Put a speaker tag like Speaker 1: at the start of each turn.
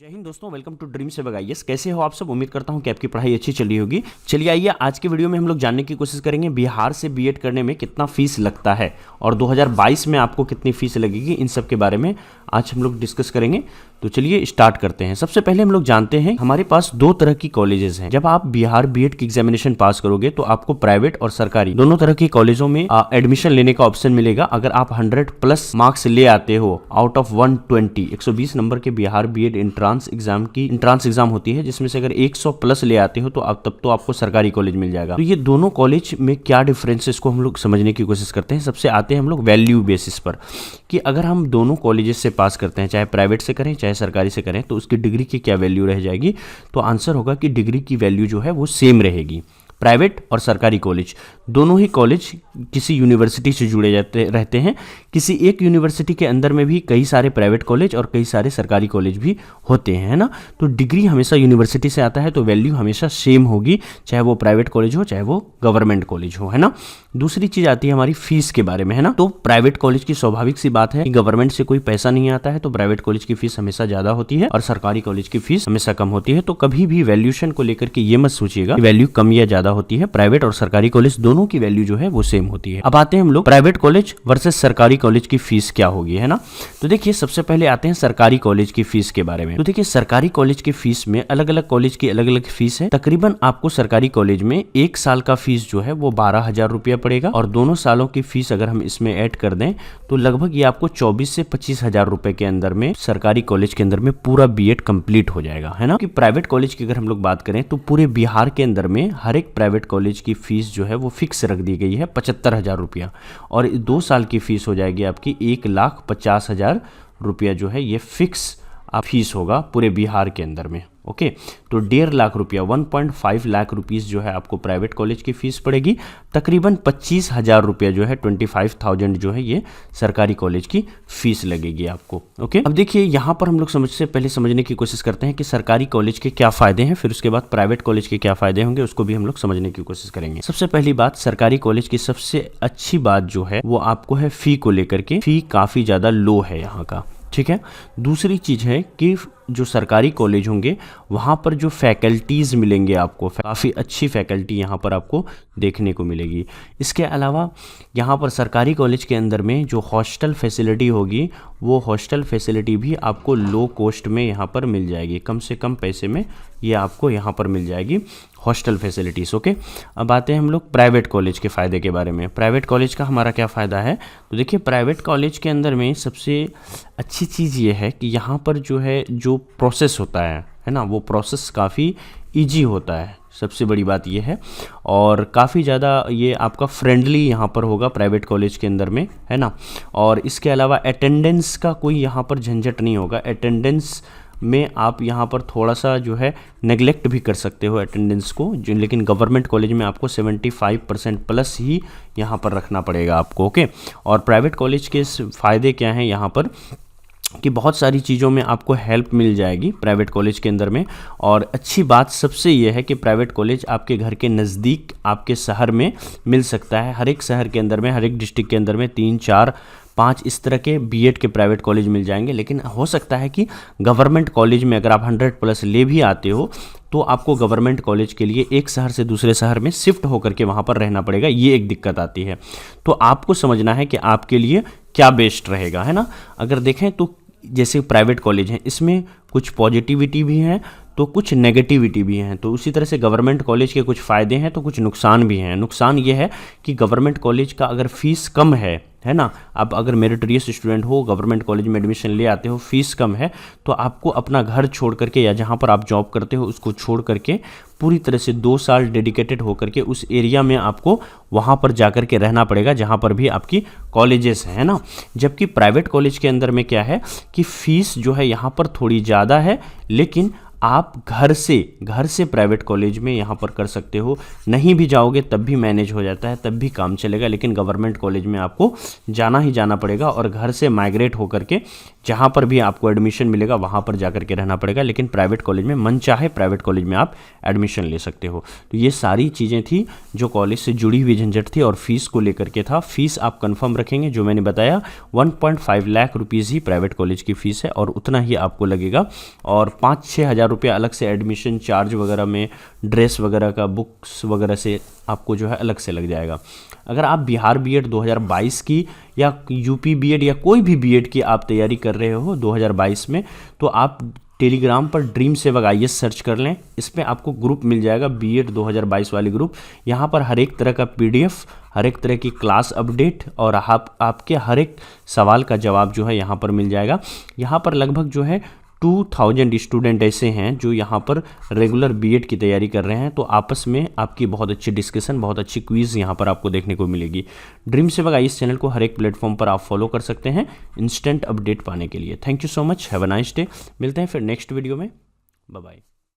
Speaker 1: जय हिंद दोस्तों, welcome to dream से आईएएस। कैसे हो आप सब? उम्मीद करता हूं कि आपकी पढ़ाई अच्छी चल रही होगी। चलिए आइए आज के वीडियो में हम लोग जानने की कोशिश करेंगे बिहार से बीएड करने में कितना फीस लगता है और 2022 में आपको कितनी फीस लगेगी, इन सब के बारे में आज हम लोग डिस्कस करेंगे। तो चलिए स्टार्ट करते हैं। सबसे पहले हम लोग जानते हैं हमारे पास दो तरह की कॉलेजेस हैं। जब आप बिहार बीएड की एग्जामिनेशन पास करोगे तो आपको प्राइवेट और सरकारी दोनों तरह के कॉलेजों में एडमिशन लेने का ऑप्शन मिलेगा। अगर आप 100+ मार्क्स ले आते हो आउट ऑफ 120 नंबर के बिहार बीएड एंट्रांस एग्जाम होती है, जिसमें से अगर 100+ ले आते हो तो तब तो आपको सरकारी कॉलेज मिल जाएगा। तो ये दोनों कॉलेज में क्या डिफरेंस है, इसको हम लोग समझने की कोशिश करते हैं। सबसे आते हैं हम लोग वैल्यू बेसिस पर कि अगर हम दोनों कॉलेजेस से पास करते हैं, चाहे प्राइवेट से करें चाहे सरकारी से करें, तो उसकी डिग्री की क्या वैल्यू रह जाएगी। तो आंसर होगा कि डिग्री की वैल्यू जो है वो सेम रहेगी। प्राइवेट और सरकारी कॉलेज दोनों ही कॉलेज किसी यूनिवर्सिटी से जुड़े रहते हैं। किसी एक यूनिवर्सिटी के अंदर में भी कई सारे प्राइवेट कॉलेज और कई सारे सरकारी कॉलेज भी होते हैं, है ना। तो डिग्री हमेशा यूनिवर्सिटी से आता है, तो वैल्यू हमेशा सेम होगी, चाहे वो प्राइवेट कॉलेज हो चाहे वो गवर्नमेंट कॉलेज हो, है ना। दूसरी चीज आती है हमारी फीस के बारे में, है ना। तो प्राइवेट कॉलेज की स्वाभाविक सी बात है कि गवर्नमेंट से कोई पैसा नहीं आता है, तो प्राइवेट कॉलेज की फीस हमेशा ज्यादा होती है और सरकारी कॉलेज की फीस हमेशा कम होती है। तो कभी भी वैल्यूएशन को लेकर के ये मत सोचिएगा कि वैल्यू कम या ज्यादा होती है। प्राइवेट और सरकारी कॉलेज दोनों की वैल्यू जो है वो सेम होती है। अब आते हैं हम लोग प्राइवेट कॉलेज वर्सेस सरकारी कॉलेज की फीस क्या होगी, है ना। तो देखिए सबसे पहले आते हैं सरकारी कॉलेज की फीस के बारे में। तो देखिए सरकारी कॉलेज की फीस में अलग अलग कॉलेज की अलग अलग फीस है। तकरीबन आपको सरकारी कॉलेज में 1 साल का फीस जो है वो 12,000 रुपया पड़ेगा और दोनों सालों की फीस अगर हम इसमें ऐड कर दें तो लगभग ये आपको 24 से 25,000 रुपए के अंदर में सरकारी कॉलेज के अंदर में पूरा बीएड कंप्लीट हो जाएगा, है ना। कि प्राइवेट कॉलेज की अगर हम लोग बात करें तो पूरे बिहार के अंदर में हर एक प्राइवेट कॉलेज की फीस जो है वो फिक्स रख दी गई है 75,000 रुपया और 2 साल की फीस हो जाएगी आपकी 1,50,000 रुपया जो है ये फिक्स फीस होगा पूरे बिहार के अंदर में। ओके, तो 1.5 लाख रुपया 1.5 लाख रुपीस जो है आपको प्राइवेट कॉलेज की फीस पड़ेगी। तकरीबन 25,000 रुपया जो है 25,000 जो है ये सरकारी कॉलेज की फीस लगेगी आपको। ओके, अब देखिए यहाँ पर हम लोग पहले समझने की कोशिश करते हैं कि सरकारी कॉलेज के क्या फायदे हैं, फिर उसके बाद प्राइवेट कॉलेज के क्या फायदे होंगे उसको भी हम लोग समझने की कोशिश करेंगे। सबसे पहली बात, सरकारी कॉलेज की सबसे अच्छी बात जो है वो आपको है फी को लेकर के। फी काफी ज्यादा लो है यहाँ का, ठीक है। दूसरी चीज है कि जो सरकारी कॉलेज होंगे वहाँ पर जो फैकल्टीज़ मिलेंगे आपको, काफ़ी अच्छी फैकल्टी यहाँ पर आपको देखने को मिलेगी। इसके अलावा यहाँ पर सरकारी कॉलेज के अंदर में जो हॉस्टल फैसिलिटी होगी वो हॉस्टल फैसिलिटी भी आपको लो कॉस्ट में यहाँ पर मिल जाएगी, कम से कम पैसे में ये आपको यहाँ पर मिल जाएगी हॉस्टल फैसिलिटीज़। ओके, अब आते हैं हम लोग प्राइवेट कॉलेज के फ़ायदे के बारे में। प्राइवेट कॉलेज का हमारा क्या फ़ायदा है, तो देखिए प्राइवेट कॉलेज के अंदर में सबसे अच्छी चीज़ ये है कि यहाँ पर जो है जो प्रोसेस होता है ना, वो प्रोसेस काफ़ी इजी होता है। सबसे बड़ी बात ये है और काफ़ी ज़्यादा ये आपका फ्रेंडली यहाँ पर होगा प्राइवेट कॉलेज के अंदर में, है ना। और इसके अलावा अटेंडेंस का कोई यहाँ पर झंझट नहीं होगा। अटेंडेंस में आप यहाँ पर थोड़ा सा जो है नेग्लेक्ट भी कर सकते हो अटेंडेंस को, जो लेकिन गवर्नमेंट कॉलेज में आपको 75% प्लस ही यहाँ पर रखना पड़ेगा आपको। ओके, और प्राइवेट कॉलेज के फ़ायदे क्या हैं यहाँ पर कि बहुत सारी चीज़ों में आपको हेल्प मिल जाएगी प्राइवेट कॉलेज के अंदर में। और अच्छी बात सबसे ये है कि प्राइवेट कॉलेज आपके घर के नज़दीक आपके शहर में मिल सकता है। हर एक शहर के अंदर में, हर एक डिस्ट्रिक्ट के अंदर में 3, 4, 5 इस तरह के बीएड के प्राइवेट कॉलेज मिल जाएंगे। लेकिन हो सकता है कि गवर्नमेंट कॉलेज में अगर आप 100+ ले भी आते हो तो आपको गवर्नमेंट कॉलेज के लिए एक शहर से दूसरे शहर में शिफ्ट होकर के वहाँ पर रहना पड़ेगा, ये एक दिक्कत आती है। तो आपको समझना है कि आपके लिए क्या बेस्ट रहेगा, है ना। अगर देखें तो जैसे प्राइवेट कॉलेज हैं इसमें कुछ पॉजिटिविटी भी है तो कुछ नेगेटिविटी भी हैं। तो उसी तरह से गवर्नमेंट कॉलेज के कुछ फ़ायदे हैं तो कुछ नुकसान भी हैं। नुकसान ये है कि गवर्नमेंट कॉलेज का अगर फ़ीस कम है ना, आप अगर मेरिटोरियस स्टूडेंट हो, गवर्नमेंट कॉलेज में एडमिशन ले आते हो, फीस कम है, तो आपको अपना घर छोड़ करके या जहाँ पर आप जॉब करते हो उसको छोड़ करके पूरी तरह से 2 साल डेडिकेटेड होकर के उस एरिया में आपको वहाँ पर जाकर के रहना पड़ेगा जहाँ पर भी आपकी कॉलेजेस हैं, ना। जबकि प्राइवेट कॉलेज के अंदर में क्या है कि फ़ीस जो है यहाँ पर थोड़ी ज़्यादा है, लेकिन आप घर से प्राइवेट कॉलेज में यहाँ पर कर सकते हो। नहीं भी जाओगे तब भी मैनेज हो जाता है, तब भी काम चलेगा, लेकिन गवर्नमेंट कॉलेज में आपको जाना ही जाना पड़ेगा और घर से माइग्रेट होकर के जहाँ पर भी आपको एडमिशन मिलेगा वहाँ पर जा कर के रहना पड़ेगा। लेकिन प्राइवेट कॉलेज में मन चाहे प्राइवेट कॉलेज में आप एडमिशन ले सकते हो। तो ये सारी चीज़ें थी जो कॉलेज से जुड़ी हुई झंझट थी और फीस को लेकर के था। फीस आप कंफर्म रखेंगे, जो मैंने बताया 1.5 लाख रुपीज़ ही प्राइवेट कॉलेज की फ़ीस है और उतना ही आपको लगेगा। और 5-6 हज़ार रुपया अलग से एडमिशन चार्ज वगैरह में, ड्रेस वगैरह का, बुक्स वगैरह से आपको जो है अलग से लग जाएगा। अगर आप बिहार बीएड 2022 की या यूपी बीएड या कोई भी बीएड की आप तैयारी कर रहे हो 2022 में, तो आप टेलीग्राम पर ड्रीम सेवक आईएएस सर्च कर लें। इसमें आपको ग्रुप मिल जाएगा बीएड 2022 वाली ग्रुप। यहाँ पर हर एक तरह का पीडीएफ, हर एक तरह की क्लास अपडेट और आपके हर एक सवाल का जवाब जो है यहाँ पर मिल जाएगा। यहाँ पर लगभग जो है 2000 स्टूडेंट ऐसे हैं जो यहाँ पर रेगुलर बीएड की तैयारी कर रहे हैं। तो आपस में आपकी बहुत अच्छी डिस्कशन, बहुत अच्छी क्विज़ यहाँ पर आपको देखने को मिलेगी। ड्रीम सेवक आईएएस चैनल को हर एक प्लेटफॉर्म पर आप फॉलो कर सकते हैं इंस्टेंट अपडेट पाने के लिए। Thank you so much, have a nice day. मिलते हैं फिर नेक्स्ट वीडियो में, बाय बाय।